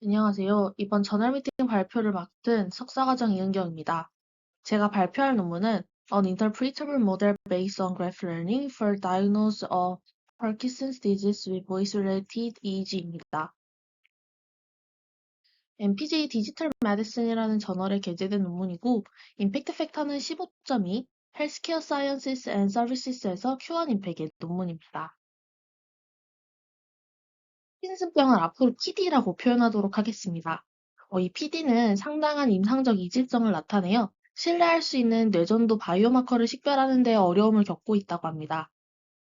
안녕하세요. 이번 저널 미팅 발표를 맡은 석사과정 이은경입니다. 제가 발표할 논문은 An Interpretable Model Based on Graph Learning for Diagnosis of Parkinson's Disease with Voice-Related EEG입니다. NPJ 디지털 메디슨이라는 저널에 게재된 논문이고, 임팩트 팩터는 15.2, 헬스케어 사이언시스 앤 서비스에서 Q1 임팩트의 논문입니다. 파킨슨병을 앞으로 PD라고 표현하도록 하겠습니다. 이 PD는 상당한 임상적 이질성을 나타내어 신뢰할 수 있는 뇌전도 바이오마커를 식별하는 데 어려움을 겪고 있다고 합니다.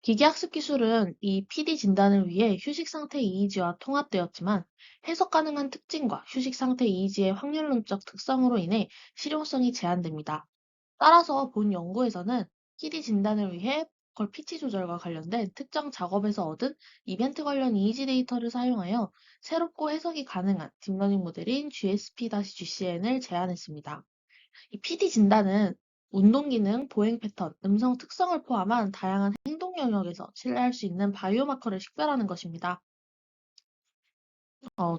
기계학습 기술은 이 PD 진단을 위해 휴식 상태 이의지와 통합되었지만 해석 가능한 특징과 휴식 상태 이의지의 확률론적 특성으로 인해 실용성이 제한됩니다. 따라서 본 연구에서는 PD 진단을 위해 보컬 피치 조절과 관련된 특정 작업에서 얻은 이벤트 관련 이미지 데이터를 사용하여 새롭고 해석이 가능한 딥러닝 모델인 GSP-GCN을 제안했습니다. 이 PD 진단은 운동 기능, 보행 패턴, 음성 특성을 포함한 다양한 행동 영역에서 신뢰할 수 있는 바이오마커를 식별하는 것입니다.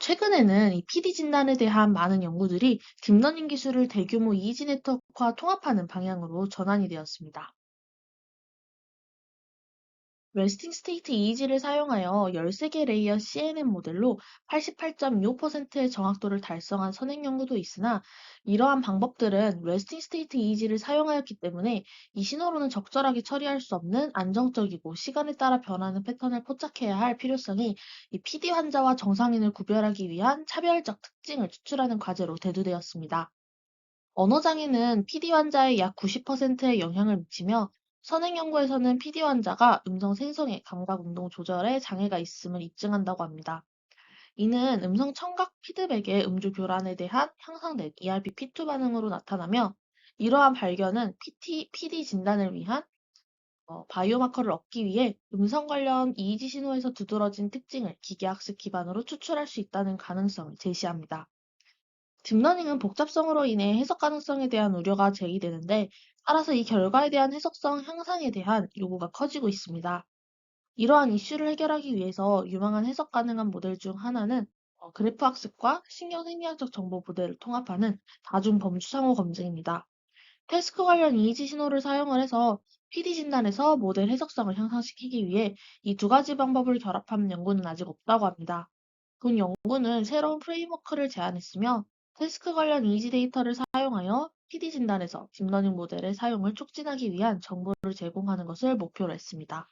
최근에는 이 PD 진단에 대한 많은 연구들이 딥러닝 기술을 대규모 이지 네트워크와 통합하는 방향으로 전환이 되었습니다. 웨스팅 스테이트 이지를 사용하여 13개 레이어 CNN 모델로 88.25%의 정확도를 달성한 선행 연구도 있으나 이러한 방법들은 웨스팅 스테이트 이지를 사용하였기 때문에 이 신호로는 적절하게 처리할 수 없는 안정적이고 시간에 따라 변하는 패턴을 포착해야 할 필요성이 이 PD 환자와 정상인을 구별하기 위한 차별적 특징을 추출하는 과제로 대두되었습니다. 언어장애는 PD 환자의 약 90%의 영향을 미치며 선행 연구에서는 PD 환자가 음성 생성에 감각 운동 조절에 장애가 있음을 입증한다고 합니다. 이는 음성 청각 피드백의 음주 교란에 대한 향상된 ERP-P2 반응으로 나타나며 이러한 발견은 PD 진단을 위한 바이오마커를 얻기 위해 음성 관련 이의지 신호에서 두드러진 특징을 기계학습 기반으로 추출할 수 있다는 가능성을 제시합니다. 딥러닝은 복잡성으로 인해 해석 가능성에 대한 우려가 제기되는데, 따라서 이 결과에 대한 해석성 향상에 대한 요구가 커지고 있습니다. 이러한 이슈를 해결하기 위해서 유망한 해석 가능한 모델 중 하나는 그래프 학습과 신경 생리학적 정보 모델을 통합하는 다중 범주 상호 검증입니다. 태스크 관련 이의지 신호를 사용을 해서 PD 진단에서 모델 해석성을 향상시키기 위해 이 두 가지 방법을 결합한 연구는 아직 없다고 합니다. 본 연구는 새로운 프레임워크를 제안했으며 태스크 관련 이지 데이터를 사용하여 PD 진단에서 딥러닝 모델의 사용을 촉진하기 위한 정보를 제공하는 것을 목표로 했습니다.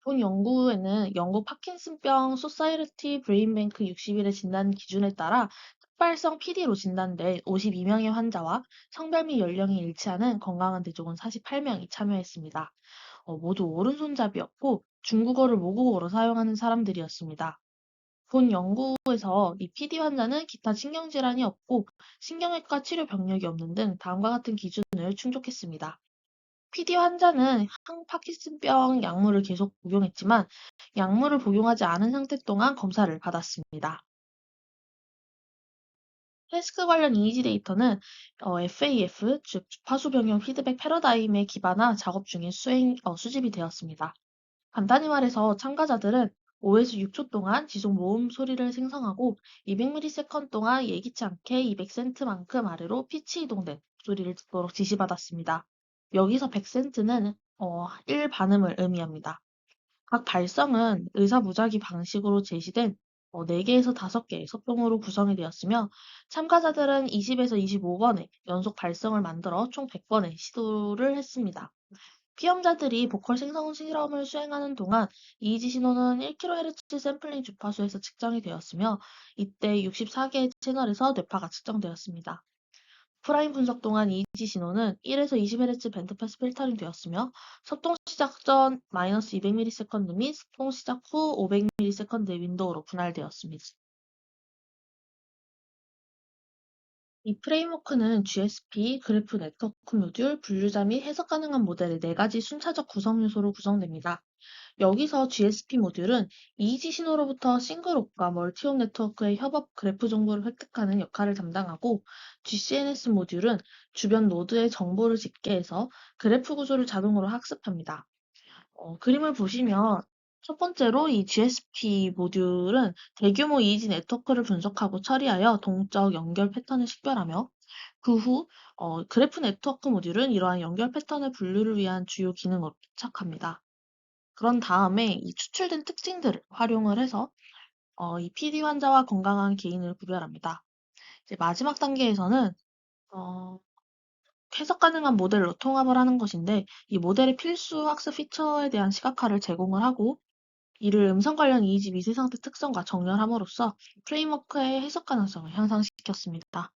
본 연구에는 영국 파킨슨병 소사이어티 브레인뱅크 60일의 진단 기준에 따라 특발성 PD로 진단된 52명의 환자와 성별 및 연령이 일치하는 건강한 대족원 48명이 참여했습니다. 모두 오른손잡이였고 중국어를 모국어로 사용하는 사람들이었습니다. 본 연구에서 이 PD 환자는 기타 신경질환이 없고 신경외과 치료 병력이 없는 등 다음과 같은 기준을 충족했습니다. PD 환자는 항파킨슨병 약물을 계속 복용했지만 약물을 복용하지 않은 상태 동안 검사를 받았습니다. 태스크 관련 이미지 데이터는 FAF, 즉 주파수 변경 피드백 패러다임에 기반한 작업 중에 수집이 되었습니다. 간단히 말해서 참가자들은 5에서 6초 동안 지속 모음 소리를 생성하고 200ms 동안 예기치 않게 200센트만큼 아래로 피치 이동된 소리를 듣도록 지시받았습니다. 여기서 100센트는 1반음을 의미합니다. 각 발성은 의사 무작위 방식으로 제시된 4개에서 5개의 소동으로 구성이 되었으며 참가자들은 20에서 25번의 연속 발성을 만들어 총 100번의 시도를 했습니다. 피험자들이 보컬 생성 실험을 수행하는 동안 이지 신호는 1kHz 샘플링 주파수에서 측정이 되었으며 이때 64개의 채널에서 뇌파가 측정되었습니다. 프라임 분석 동안 이지 신호는 1에서 20Hz 밴드패스 필터링 되었으며 소통 시작 전 -200ms 및 소통 시작 후 500ms의 윈도우로 분할되었습니다. 이 프레임워크는 GSP, 그래프 네트워크 모듈, 분류자 및 해석 가능한 모델의 4가지 순차적 구성 요소로 구성됩니다. 여기서 GSP 모듈은 이지 신호로부터 싱글옵과 멀티옵 네트워크의 협업 그래프 정보를 획득하는 역할을 담당하고 GCNS 모듈은 주변 노드의 정보를 집계해서 그래프 구조를 자동으로 학습합니다. 그림을 보시면 첫 번째로 이 GSP 모듈은 대규모 이지 네트워크를 분석하고 처리하여 동적 연결 패턴을 식별하며 그 후 그래프 네트워크 모듈은 이러한 연결 패턴의 분류를 위한 주요 기능으로 부착합니다. 그런 다음에 이 추출된 특징들을 활용을 해서 이 PD 환자와 건강한 개인을 구별합니다. 이제 마지막 단계에서는 어, 해석 가능한 모델로 통합을 하는 것인데 이 모델의 필수 학습 피처에 대한 시각화를 제공을 하고 이를 음성 관련 이의지 미세 상태 특성과 정렬함으로써 프레임워크의 해석 가능성을 향상시켰습니다.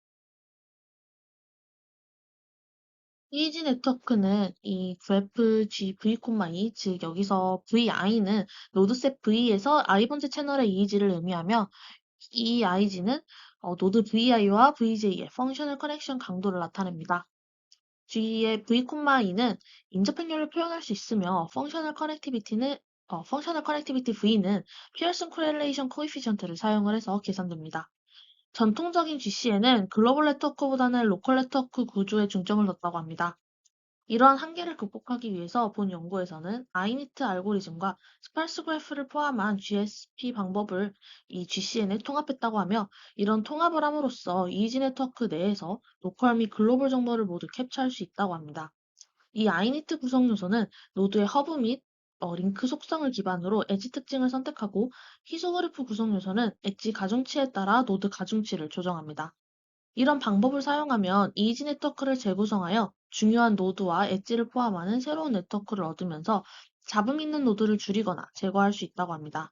이의지 네트워크는 이 grep g v, 즉 여기서 vi는 노드셋 v에서 i번째 채널의 이의지를 의미하며 이 iG는 노드 vi와 vj의 펑셔널 커넥션 강도를 나타냅니다. G의 v,2는 인접행렬을 표현할 수 있으며 펑셔널 커넥티비티 V는 피어슨 코렐레이션 코이피션트를 사용을 해서 계산됩니다. 전통적인 GCN은 글로벌 네트워크보다는 로컬 네트워크 구조에 중점을 뒀다고 합니다. 이러한 한계를 극복하기 위해서 본 연구에서는 아이니트 알고리즘과 스팔스 그래프를 포함한 GSP 방법을 이 GCN에 통합했다고 하며 이런 통합을 함으로써 이지 네트워크 내에서 로컬 및 글로벌 정보를 모두 캡처할 수 있다고 합니다. 이 아이니트 구성 요소는 노드의 허브 및 링크 속성을 기반으로 엣지 특징을 선택하고 희소 그래프 구성 요소는 엣지 가중치에 따라 노드 가중치를 조정합니다. 이런 방법을 사용하면 이지 네트워크를 재구성하여 중요한 노드와 엣지를 포함하는 새로운 네트워크를 얻으면서 잡음 있는 노드를 줄이거나 제거할 수 있다고 합니다.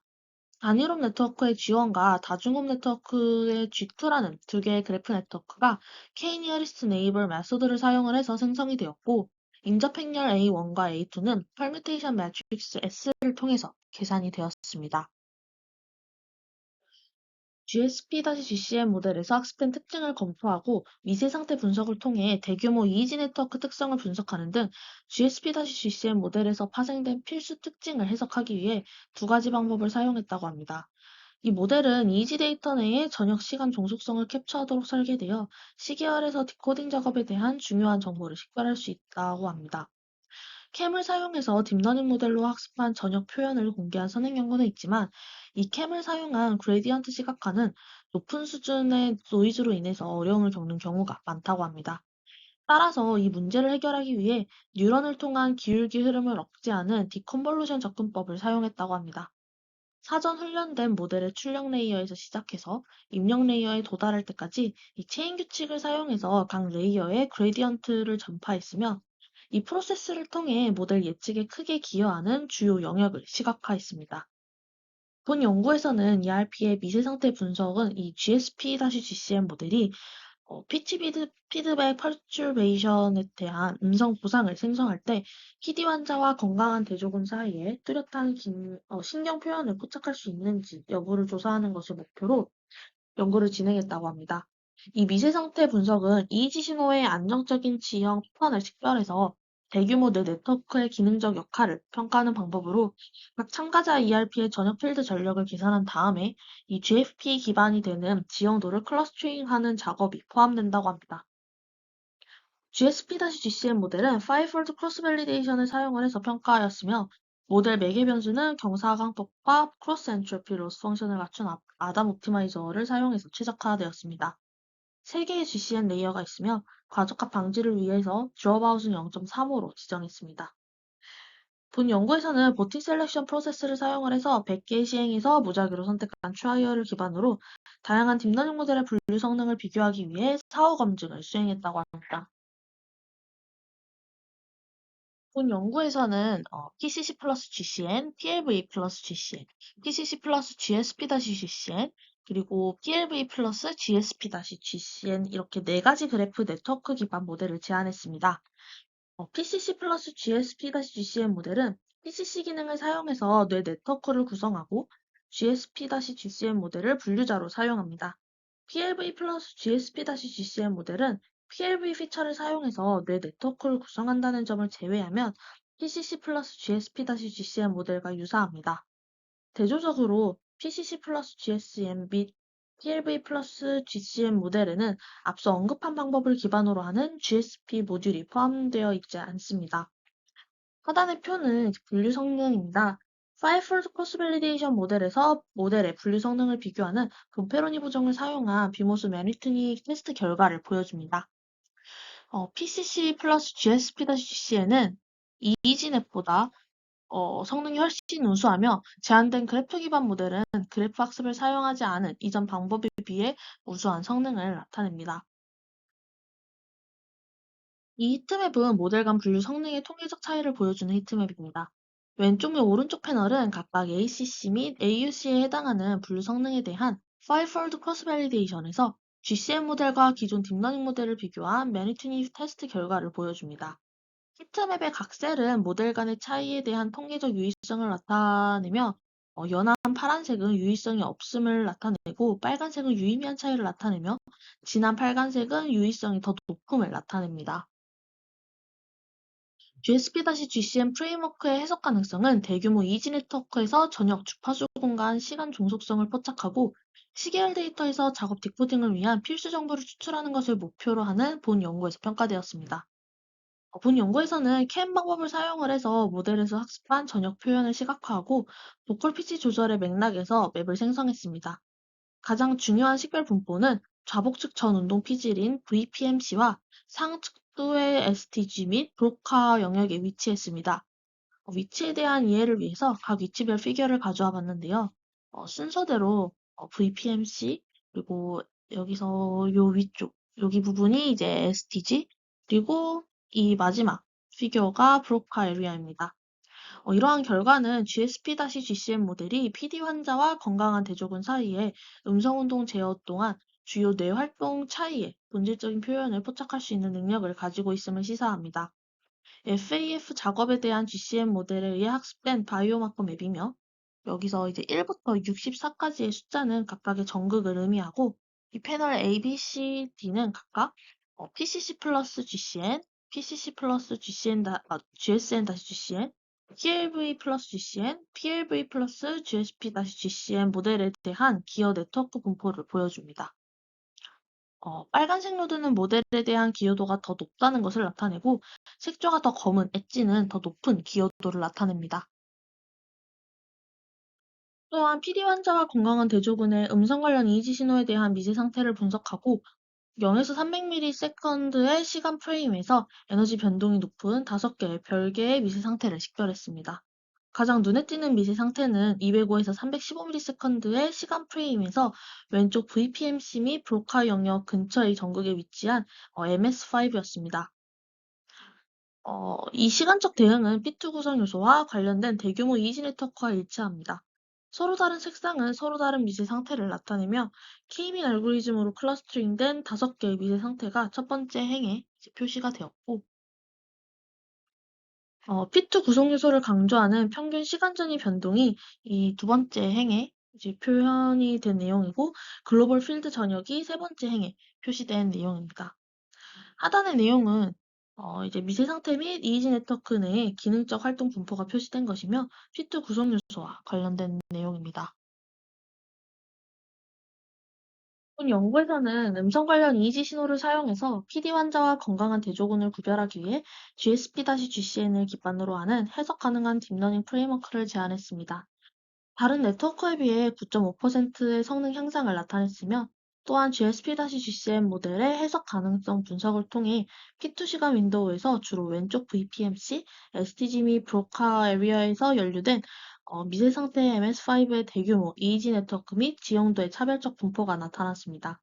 단일홈 네트워크의 G1과 다중홈 네트워크의 G2라는 두 개의 그래프 네트워크가 K-nearest neighbor 메소드를 사용을 해서 생성이 되었고, 인접 행렬 A1과 A2는 permutation matrix S를 통해서 계산이 되었습니다. GSP-GCM 모델에서 학습된 특징을 검토하고 미세 상태 분석을 통해 대규모 이지 네트워크 특성을 분석하는 등 GSP-GCM 모델에서 파생된 필수 특징을 해석하기 위해 두 가지 방법을 사용했다고 합니다. 이 모델은 이지 데이터 내에 저녁 시간 종속성을 캡처하도록 설계되어 시계열에서 디코딩 작업에 대한 중요한 정보를 식별할 수 있다고 합니다. 캠을 사용해서 딥러닝 모델로 학습한 전역 표현을 공개한 선행 연구는 있지만 이 캠을 사용한 그레디언트 시각화는 높은 수준의 노이즈로 인해서 어려움을 겪는 경우가 많다고 합니다. 따라서 이 문제를 해결하기 위해 뉴런을 통한 기울기 흐름을 억제하는 디컨볼루션 접근법을 사용했다고 합니다. 사전 훈련된 모델의 출력 레이어에서 시작해서 입력 레이어에 도달할 때까지 이 체인 규칙을 사용해서 각 레이어에 그레디언트를 전파했으며 이 프로세스를 통해 모델 예측에 크게 기여하는 주요 영역을 시각화했습니다. 본 연구에서는 ERP의 미세 상태 분석은 이 GSP-GCM 모델이 피치 피드백 퍼큐베이션에 대한 음성 보상을 생성할 때 PD 환자와 건강한 대조군 사이에 뚜렷한 신경 표현을 포착할 수 있는지 여부를 조사하는 것을 목표로 연구를 진행했다고 합니다. 이 미세 상태 분석은 이지 신호의 안정적인 지형 패턴을 식별해서 대규모 내 네트워크의 기능적 역할을 평가하는 방법으로 각 참가자 ERP의 전역 필드 전력을 계산한 다음에 이 GFP 기반이 되는 지형도를 클러스터링하는 작업이 포함된다고 합니다. GSP-GCM 모델은 Fivefold Cross Validation을 사용을 해서 평가하였으며 모델 매개 변수는 경사각법과 크로스 엔트로피 로스 펑션을 갖춘 아담 옵티마이저를 사용해서 최적화되었습니다. 3개의 GCN 레이어가 있으며 과적합 방지를 위해서 드롭아웃은 0.35로 지정했습니다. 본 연구에서는 버팅 셀렉션 프로세스를 사용을 해서 100개의 시행에서 무작위로 선택한 트라이얼을 기반으로 다양한 딥러닝 모델의 분류 성능을 비교하기 위해 사후 검증을 수행했다고 합니다. 본 연구에서는 PCC 플러스 GCN, PLV 플러스 GCN, PCC 플러스 GSP-GCN, 그리고 PLV 플러스 GSP-GCN 이렇게 네 가지 그래프 네트워크 기반 모델을 제안했습니다. PCC 플러스 GSP-GCN 모델은 PCC 기능을 사용해서 뇌 네트워크를 구성하고 GSP-GCN 모델을 분류자로 사용합니다. PLV 플러스 GSP-GCN 모델은 PLV 피처를 사용해서 뇌 네트워크를 구성한다는 점을 제외하면 PCC 플러스 GSP-GCN 모델과 유사합니다. 대조적으로 PCC 플러스 GSM 및 PLV 플러스 GCM 모델에는 앞서 언급한 방법을 기반으로 하는 GSP 모듈이 포함되어 있지 않습니다. 하단의 표는 분류 성능입니다. 파이폴드 크로스 밸리데이션 모델에서 모델의 분류 성능을 비교하는 돈페로니 보정을 사용한 비모스 매니투닉 테스트 결과를 보여줍니다. PCC 플러스 GSP-GCN은 이지넷보다 성능이 훨씬 우수하며 제한된 그래프 기반 모델은 그래프 학습을 사용하지 않은 이전 방법에 비해 우수한 성능을 나타냅니다. 이 히트맵은 모델 간 분류 성능의 통계적 차이를 보여주는 히트맵입니다. 왼쪽 및 오른쪽 패널은 각각 ACC 및 AUC에 해당하는 분류 성능에 대한 Fivefold Cross Validation에서 GCM 모델과 기존 딥러닝 모델을 비교한 매니튜니 테스트 결과를 보여줍니다. 히트맵의 각 셀은 모델 간의 차이에 대한 통계적 유의성을 나타내며 연한 파란색은 유의성이 없음을 나타내고 빨간색은 유의미한 차이를 나타내며 진한 빨간색은 유의성이 더 높음을 나타냅니다. GSP-GCM 프레임워크의 해석 가능성은 대규모 이지 네트워크에서 전역 주파수 공간 시간 종속성을 포착하고 시계열 데이터에서 작업 디코딩을 위한 필수 정보를 추출하는 것을 목표로 하는 본 연구에서 평가되었습니다. 본 연구에서는 CAN 방법을 사용을 해서 모델에서 학습한 전역 표현을 시각화하고 보컬 피치 조절의 맥락에서 맵을 생성했습니다. 가장 중요한 식별 분포는 좌복측 전 운동 피질인 VPMC와 상측도의 STG 및 브로카 영역에 위치했습니다. 위치에 대한 이해를 위해서 각 위치별 피겨를 가져와 봤는데요. 순서대로 VPMC, 그리고 여기서 요 위쪽, 여기 부분이 이제 STG, 그리고 이 마지막 피겨가 브로카 에리아입니다. 이러한 결과는 GSP-GCM 모델이 PD 환자와 건강한 대조군 사이에 음성운동 제어 동안 주요 뇌활동 차이의 본질적인 표현을 포착할 수 있는 능력을 가지고 있음을 시사합니다. FAF 작업에 대한 GCM 모델에 의해 학습된 바이오마커 맵이며 여기서 이제 1부터 64까지의 숫자는 각각의 전극을 의미하고 이 패널 A, B, C, D는 각각 PCC 플러스 GCN, PCC 플러스 GSN-GCN, PLV 플러스 GCN, PLV 플러스 GSP-GCN 모델에 대한 기어 네트워크 분포를 보여줍니다. 빨간색 노드는 모델에 대한 기여도가 더 높다는 것을 나타내고 색조가 더 검은 엣지는 더 높은 기여도를 나타냅니다. 또한 PD 환자와 건강한 대조군의 음성 관련 이지 신호에 대한 미세 상태를 분석하고 0에서 300ms의 시간 프레임에서 에너지 변동이 높은 5개의 별개의 미세 상태를 식별했습니다. 가장 눈에 띄는 미세 상태는 205에서 315ms의 시간 프레임에서 왼쪽 VPMC 및 브로카 영역 근처의 전극에 위치한 MS5였습니다. 이 시간적 대응은 P2 구성 요소와 관련된 대규모 이지 네트워크와 일치합니다. 서로 다른 색상은 서로 다른 미세 상태를 나타내며 K-민 알고리즘으로 클러스터링된 5개의 미세 상태가 첫 번째 행에 표시가 되었고, P2 구성 요소를 강조하는 평균 시간 전이 변동이 이 두 번째 행에 이제 표현이 된 내용이고, 글로벌 필드 전역이 세 번째 행에 표시된 내용입니다. 하단의 내용은 이제 미세 상태 및 이지 네트워크 내의 기능적 활동 분포가 표시된 것이며 P2 구성 요소와 관련된 내용입니다. 본 연구에서는 음성 관련 이지 신호를 사용해서 PD 환자와 건강한 대조군을 구별하기 위해 GSP-GCN을 기반으로 하는 해석 가능한 딥러닝 프레임워크를 제안했습니다. 다른 네트워크에 비해 9.5%의 성능 향상을 나타냈으며 또한 GSP-GCM 모델의 해석 가능성 분석을 통해 P2 시간 윈도우에서 주로 왼쪽 VPMC, STG 및 브로카 에리어에서 연루된 미세 상태 MS5의 대규모 EEG 네트워크 및 지형도의 차별적 분포가 나타났습니다.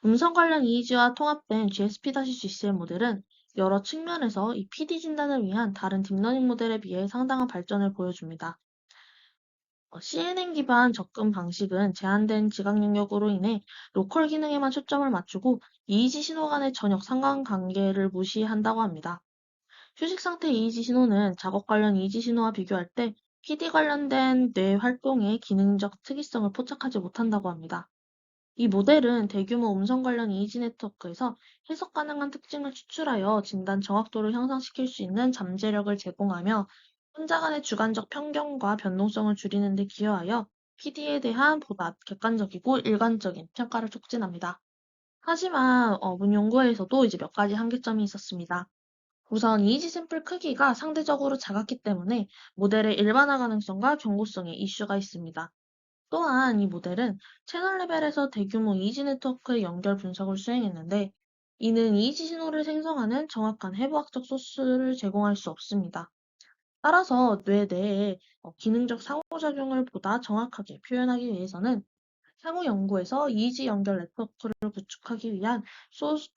음성 관련 EEG와 통합된 GSP-GCM 모델은 여러 측면에서 이 PD 진단을 위한 다른 딥러닝 모델에 비해 상당한 발전을 보여줍니다. CNN 기반 접근 방식은 제한된 지각 영역으로 인해 로컬 기능에만 초점을 맞추고 이의지 신호 간의 전역 상관관계를 무시한다고 합니다. 휴식 상태 이의지 신호는 작업 관련 이의지 신호와 비교할 때 PD 관련된 뇌 활동의 기능적 특이성을 포착하지 못한다고 합니다. 이 모델은 대규모 음성 관련 이의지 네트워크에서 해석 가능한 특징을 추출하여 진단 정확도를 향상시킬 수 있는 잠재력을 제공하며 혼자 간의 주관적 편견과 변동성을 줄이는 데 기여하여 PD에 대한 보다 객관적이고 일관적인 평가를 촉진합니다. 하지만 본 연구에서도 이제 몇 가지 한계점이 있었습니다. 우선 이지 샘플 크기가 상대적으로 작았기 때문에 모델의 일반화 가능성과 정보성에 이슈가 있습니다. 또한 이 모델은 채널 레벨에서 대규모 이지 네트워크의 연결 분석을 수행했는데, 이는 이지 신호를 생성하는 정확한 해부학적 소스를 제공할 수 없습니다. 따라서 뇌 내의 기능적 상호작용을 보다 정확하게 표현하기 위해서는 향후 연구에서 이지 연결 네트워크를 구축하기 위한 소스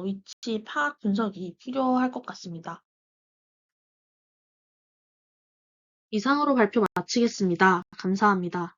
위치 파악 분석이 필요할 것 같습니다. 이상으로 발표 마치겠습니다. 감사합니다.